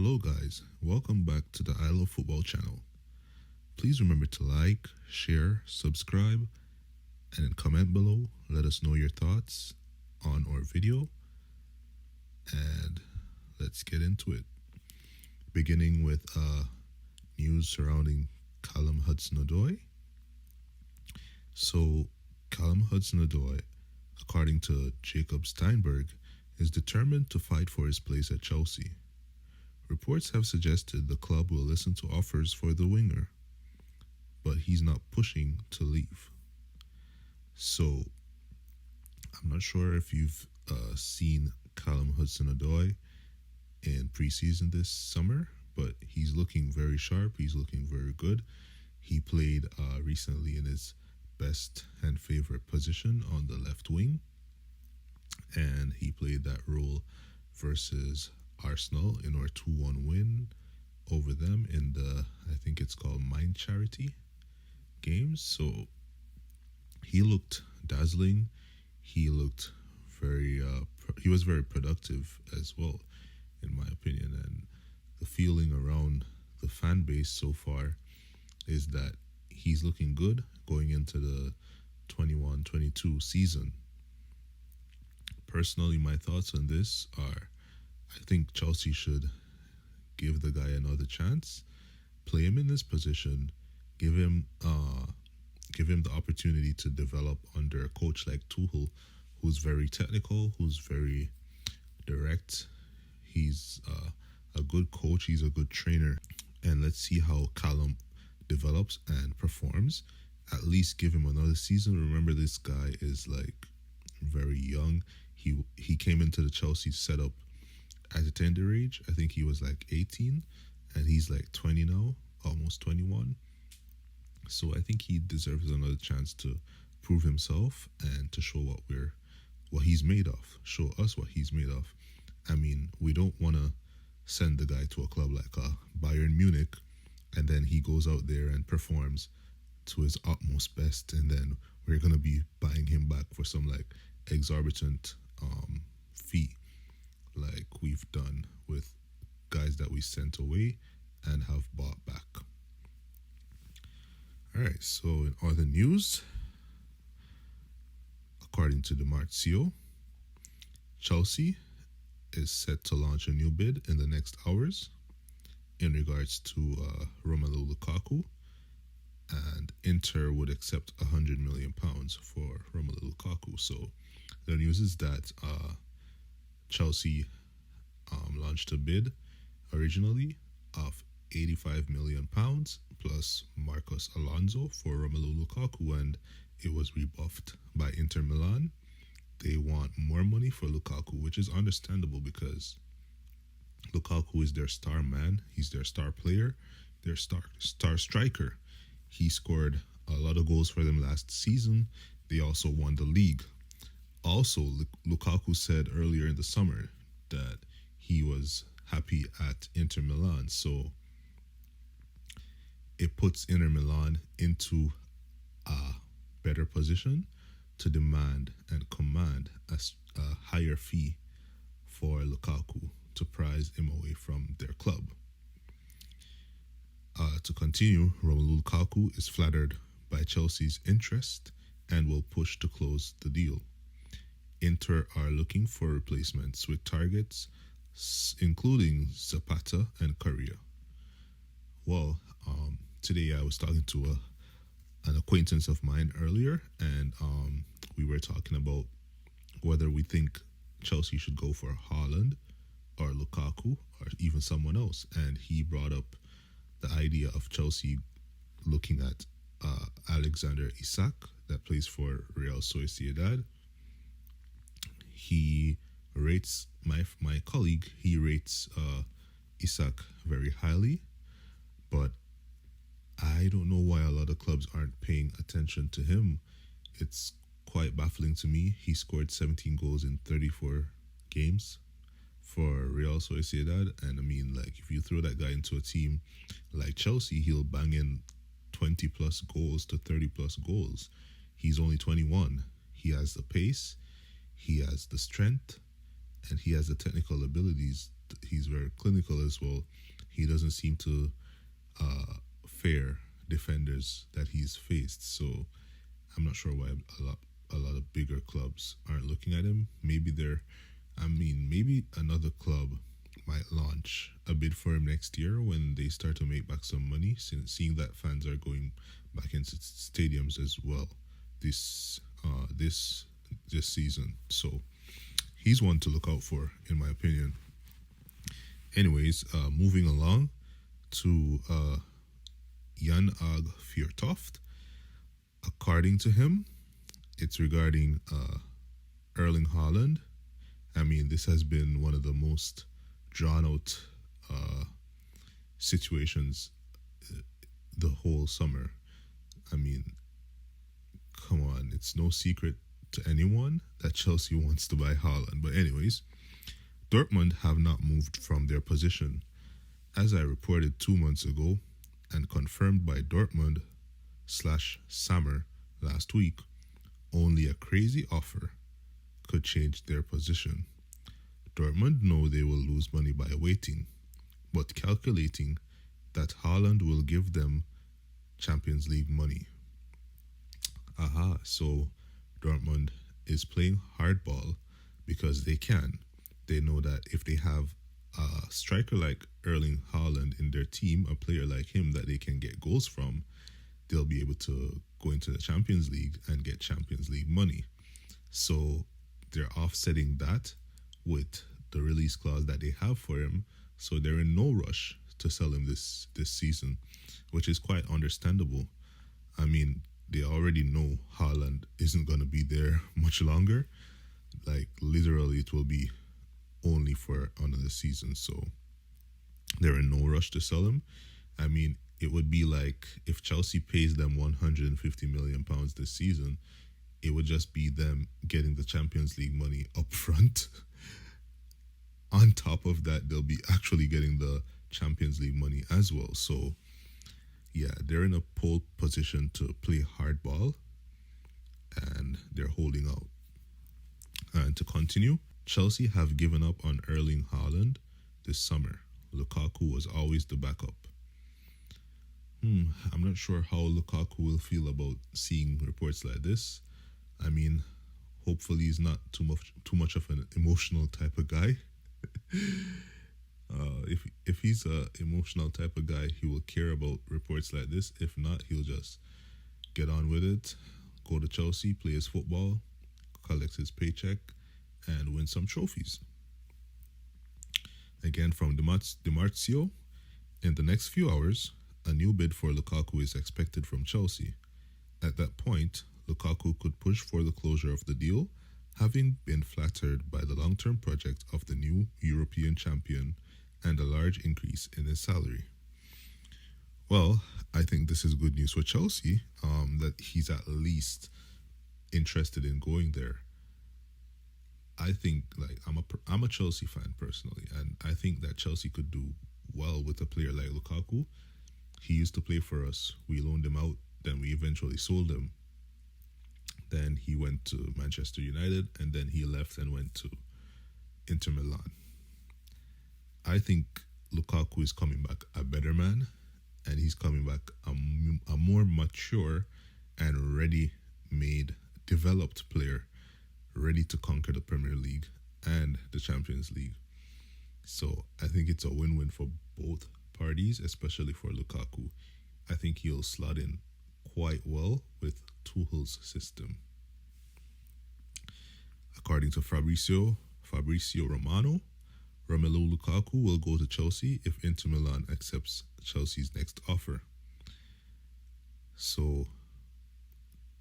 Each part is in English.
Hello, guys. Welcome back to the I Love Football channel. Please remember to like, share, subscribe, and then comment below. Let us know your thoughts on our video, and let's get into it. Beginning with news surrounding Callum Hudson-Odoi. So, Callum Hudson-Odoi, according to Jacob Steinberg, is determined to fight for his place at Chelsea. Reports have suggested the club will listen to offers for the winger, but he's not pushing to leave. So, I'm not sure if you've seen Callum Hudson-Odoi in preseason this summer, but he's looking very sharp. He's looking very good. He played recently in his best and favorite position on the left wing, and he played that role versus Arsenal in our 2-1 win over them in the, I think it's called Mind Charity games. So he looked dazzling. He looked very, he was very productive as well, in my opinion. And the feeling around the fan base so far is that he's looking good going into the 21-22 season. Personally, my thoughts on this are, I think Chelsea should give the guy another chance, play him in this position, give him the opportunity to develop under a coach like Tuchel, who's very technical, who's very direct. He's a good coach. He's a good trainer, and let's see how Callum develops and performs. At least give him another season. Remember, this guy is like very young. He came into the Chelsea setup at a tender age. I think he was like 18, and he's like 20 now, almost 21. So I think he deserves another chance to prove himself and to show what he's made of. Show us what he's made of. I mean, we don't want to send the guy to a club like Bayern Munich, and then he goes out there and performs to his utmost best, and then we're gonna be buying him back for some like exorbitant fee, like we've done with guys that we sent away and have bought back. All right, so in other news, according to Marcio, Chelsea is set to launch a new bid in the next hours in regards to Romelu Lukaku, and Inter would accept £100 million for Romelu Lukaku. So the news is that Chelsea launched a bid originally of £85 million plus Marcos Alonso for Romelu Lukaku, and it was rebuffed by Inter Milan. They want more money for Lukaku, which is understandable because Lukaku is their star man. He's their star player, their star striker. He scored a lot of goals for them last season. They also won the league. Also, Lukaku said earlier in the summer that he was happy at Inter Milan. So it puts Inter Milan into a better position to demand and command a higher fee for Lukaku to prize him away from their club. To continue, Romelu Lukaku is flattered by Chelsea's interest and will push to close the deal. Inter are looking for replacements with targets including Zapata and Correa. Well, today I was talking to an acquaintance of mine earlier, and we were talking about whether we think Chelsea should go for Haaland or Lukaku or even someone else, and he brought up the idea of Chelsea looking at Alexander Isak that plays for Real Sociedad. He rates my colleague. He rates Isak very highly, but I don't know why a lot of clubs aren't paying attention to him. It's quite baffling to me. He scored 17 goals in 34 games for Real Sociedad, and I mean, like, if you throw that guy into a team like Chelsea, he'll bang in 20 plus goals to 30 plus goals. He's only 21. He has the pace, he has the strength, and he has the technical abilities he's very clinical as well. He doesn't seem to fare defenders that he's faced. So I'm not sure why a lot of bigger clubs aren't looking at him. Maybe another club might launch a bid for him next year when they start to make back some money, seeing that fans are going back into stadiums as well this this season. So he's one to look out for, in my opinion. Anyways, moving along to Jan Ag Fjørtoft. According to him, it's regarding Erling Haaland. I mean, this has been one of the most drawn out situations the whole summer. I mean, come on, it's no secret to anyone that Chelsea wants to buy Haaland. But anyways, Dortmund have not moved from their position. As I reported 2 months ago and confirmed by Dortmund / Sammer last week, only a crazy offer could change their position. Dortmund know they will lose money by waiting, but calculating that Haaland will give them Champions League money. Aha, so Dortmund is playing hardball because they can. They know that if they have a striker like Erling Haaland in their team, a player like him that they can get goals from, they'll be able to go into the Champions League and get Champions League money. So they're offsetting that with the release clause that they have for him. So they're in no rush to sell him this season, which is quite understandable. I mean, they already know Haaland isn't going to be there much longer. Like, literally, it will be only for another season. So they're in no rush to sell him. I mean, it would be like if Chelsea pays them £150 million this season, it would just be them getting the Champions League money up front. On top of that, they'll be actually getting the Champions League money as well. So, yeah, they're in a pole position to play hardball, and they're holding out. And to continue, Chelsea have given up on Erling Haaland this summer. Lukaku was always the backup. I'm not sure how Lukaku will feel about seeing reports like this. I mean, hopefully he's not too much of an emotional type of guy. If he's a emotional type of guy, he will care about reports like this. If not, he'll just get on with it, go to Chelsea, play his football, collect his paycheck, and win some trophies. Again, from Dimarzio, in the next few hours, a new bid for Lukaku is expected from Chelsea. At that point, Lukaku could push for the closure of the deal, having been flattered by the long-term project of the new European champion and a large increase in his salary. Well, I think this is good news for Chelsea, that he's at least interested in going there. I think, like, I'm a Chelsea fan personally, and I think that Chelsea could do well with a player like Lukaku. He used to play for us. We loaned him out, then we eventually sold him. Then he went to Manchester United, and then he left and went to Inter Milan. I think Lukaku is coming back a better man, and he's coming back a more mature and ready-made, developed player, ready to conquer the Premier League and the Champions League. So I think it's a win-win for both parties, especially for Lukaku. I think he'll slot in quite well with Tuchel's system. According to Fabrizio Romano, Romelu Lukaku will go to Chelsea if Inter Milan accepts Chelsea's next offer. So,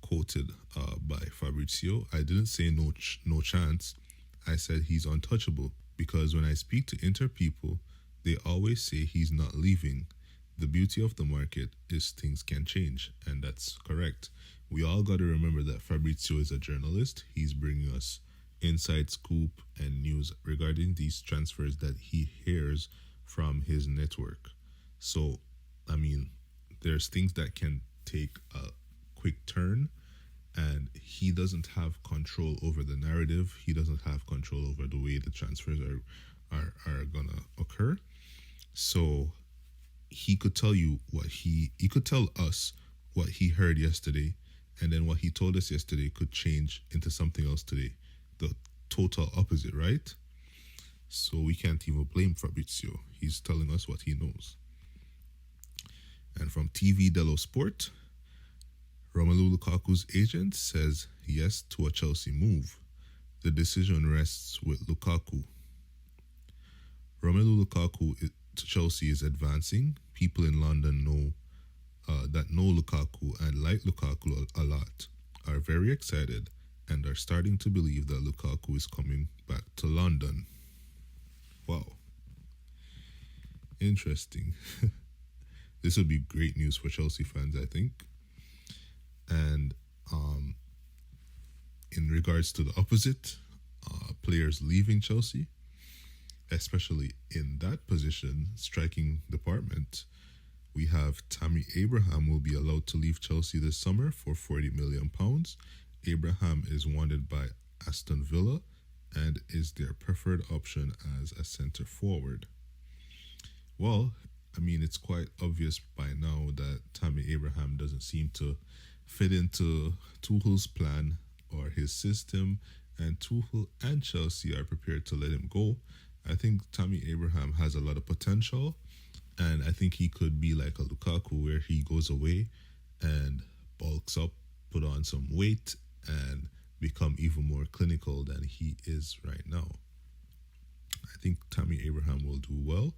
quoted by Fabrizio, I didn't say no chance. I said he's untouchable, because when I speak to Inter people, they always say he's not leaving. The beauty of the market is things can change, and that's correct. We all got to remember that Fabrizio is a journalist. He's bringing us inside scoop and news regarding these transfers that he hears from his network. So, I mean, there's things that can take a quick turn, and he doesn't have control over the narrative. He doesn't have control over the way the transfers are gonna occur. So he could tell you what he could tell us what he heard yesterday, and then what he told us yesterday could change into something else today. The total opposite, right? So we can't even blame Fabrizio. He's telling us what he knows. And from TV Dello Sport, Romelu Lukaku's agent says yes to a Chelsea move. The decision rests with Lukaku. Romelu Lukaku to Chelsea is advancing. People in London know Lukaku and like Lukaku a lot, are very excited and are starting to believe that Lukaku is coming back to London. Wow. Interesting. This would be great news for Chelsea fans, I think. And in regards to the opposite, players leaving Chelsea, especially in that position, striking department, we have Tammy Abraham will be allowed to leave Chelsea this summer for £40 million. Abraham is wanted by Aston Villa and is their preferred option as a centre forward. Well, I mean, it's quite obvious by now that Tammy Abraham doesn't seem to fit into Tuchel's plan or his system, and Tuchel and Chelsea are prepared to let him go. I think Tammy Abraham has a lot of potential, and I think he could be like a Lukaku where he goes away and bulks up, put on some weight, and become even more clinical than he is right now. I think Tammy Abraham will do well.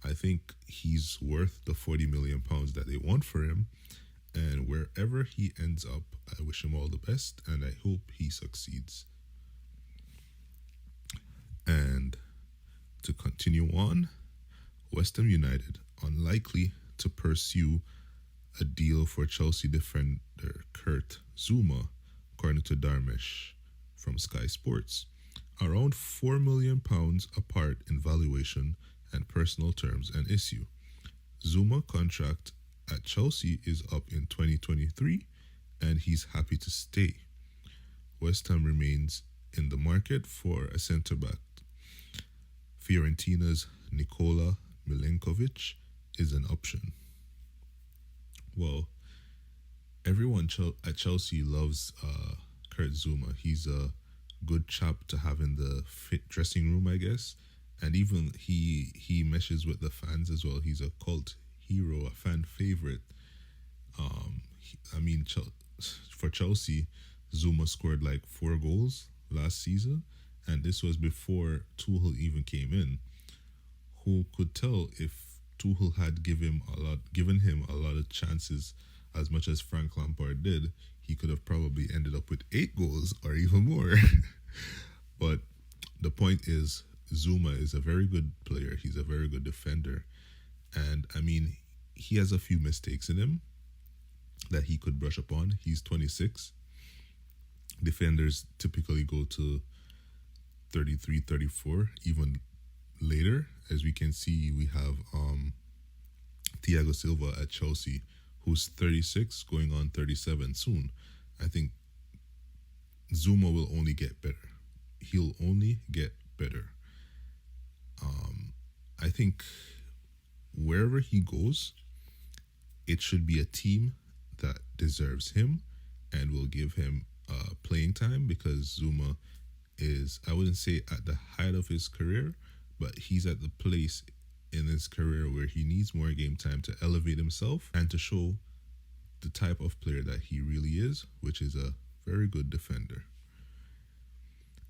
I think he's worth the £40 million that they want for him. And wherever he ends up, I wish him all the best and I hope he succeeds. And to continue on, West Ham United unlikely to pursue a deal for Chelsea defender Kurt Zouma, according to Darmesh from Sky Sports. Around £4 million apart in valuation and personal terms and issue. Zouma contract at Chelsea is up in 2023 and he's happy to stay. West Ham remains in the market for a centre-back. Fiorentina's Nikola Milenkovic is an option. Well, everyone at Chelsea loves Kurt Zouma. He's a good chap to have in the fit dressing room, I guess. And even he meshes with the fans as well. He's a cult hero, a fan favorite. For Chelsea, Zouma scored like 4 goals last season, and this was before Tuchel even came in. Who could tell if Tuchel had given him a lot of chances, as much as Frank Lampard did? He could have probably ended up with 8 goals or even more. But the point is, Zouma is a very good player. He's a very good defender. And I mean, he has a few mistakes in him that he could brush up on. He's 26. Defenders typically go to 33, 34, even later. As we can see, we have Thiago Silva at Chelsea, who's 36, going on 37 soon. I think Zouma will only get better. He'll only get better. I think wherever he goes, it should be a team that deserves him and will give him playing time, because Zouma is, I wouldn't say at the height of his career, but he's at the place in his career where he needs more game time to elevate himself and to show the type of player that he really is, which is a very good defender.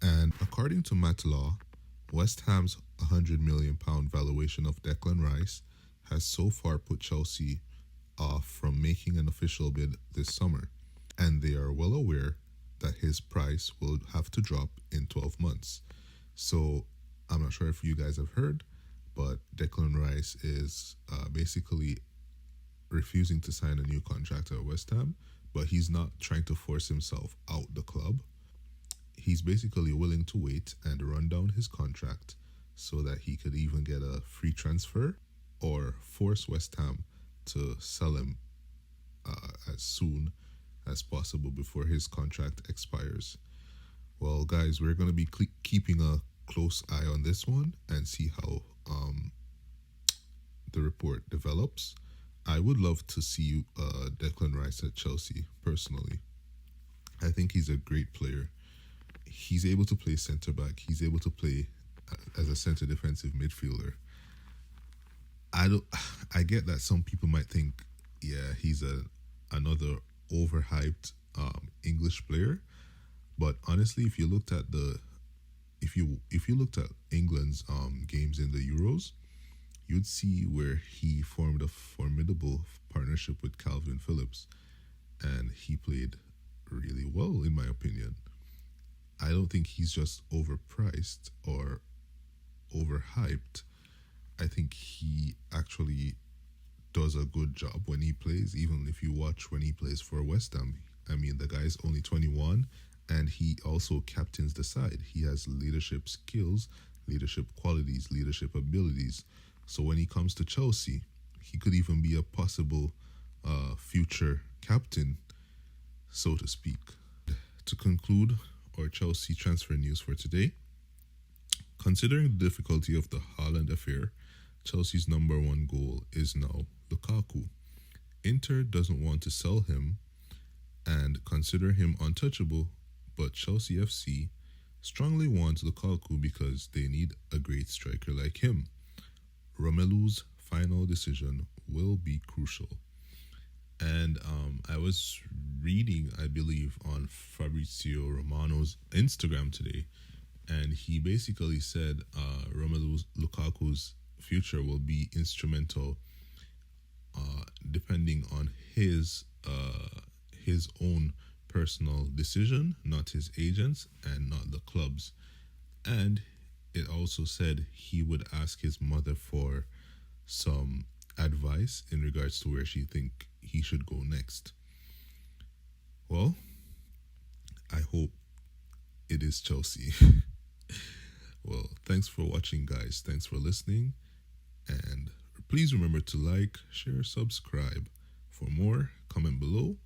And according to Matt Law, West Ham's £100 million valuation of Declan Rice has so far put Chelsea off from making an official bid this summer, and they are well aware that his price will have to drop in 12 months. So I'm not sure if you guys have heard, but Declan Rice is basically refusing to sign a new contract at West Ham, but he's not trying to force himself out the club. He's basically willing to wait and run down his contract so that he could even get a free transfer or force West Ham to sell him as soon as possible before his contract expires. Well, guys, we're going to be keeping a close eye on this one and see how the report develops. I would love to see Declan Rice at Chelsea personally. I think he's a great player. He's able to play centre back. He's able to play as a centre defensive midfielder. I don't. I get that some people might think, yeah, he's another overhyped English player. But honestly, if you looked at England's games in the Euros, you'd see where he formed a formidable partnership with Calvin Phillips, and he played really well, in my opinion. I don't think he's just overpriced or overhyped. I think he actually does a good job when he plays, even if you watch when he plays for West Ham. I mean, the guy's only 21 and he also captains the side. He has leadership skills, leadership qualities, leadership abilities. So when he comes to Chelsea, he could even be a possible future captain, so to speak. To conclude our Chelsea transfer news for today, considering the difficulty of the Haaland affair, Chelsea's number one goal is now Lukaku. Inter doesn't want to sell him and consider him untouchable, but Chelsea FC strongly wants Lukaku because they need a great striker like him. Romelu's final decision will be crucial. And I was reading, I believe, on Fabrizio Romano's Instagram today, and he basically said Romelu Lukaku's future will be instrumental, depending on his own personal decision, not his agents and not the clubs. And it also said he would ask his mother for some advice in regards to where she think he should go next. Well, I hope it is Chelsea. Well, thanks for watching, guys. Thanks for listening. And please remember to like, share, subscribe. For more, comment below.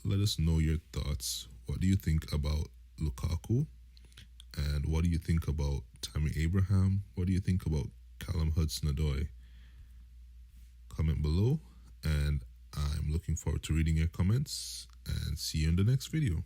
Let us know your thoughts. What do you think about Lukaku? And what do you think about Tammy Abraham? What do you think about Callum Hudson-Odoi? Comment below, and I'm looking forward to reading your comments, and see you in the next video.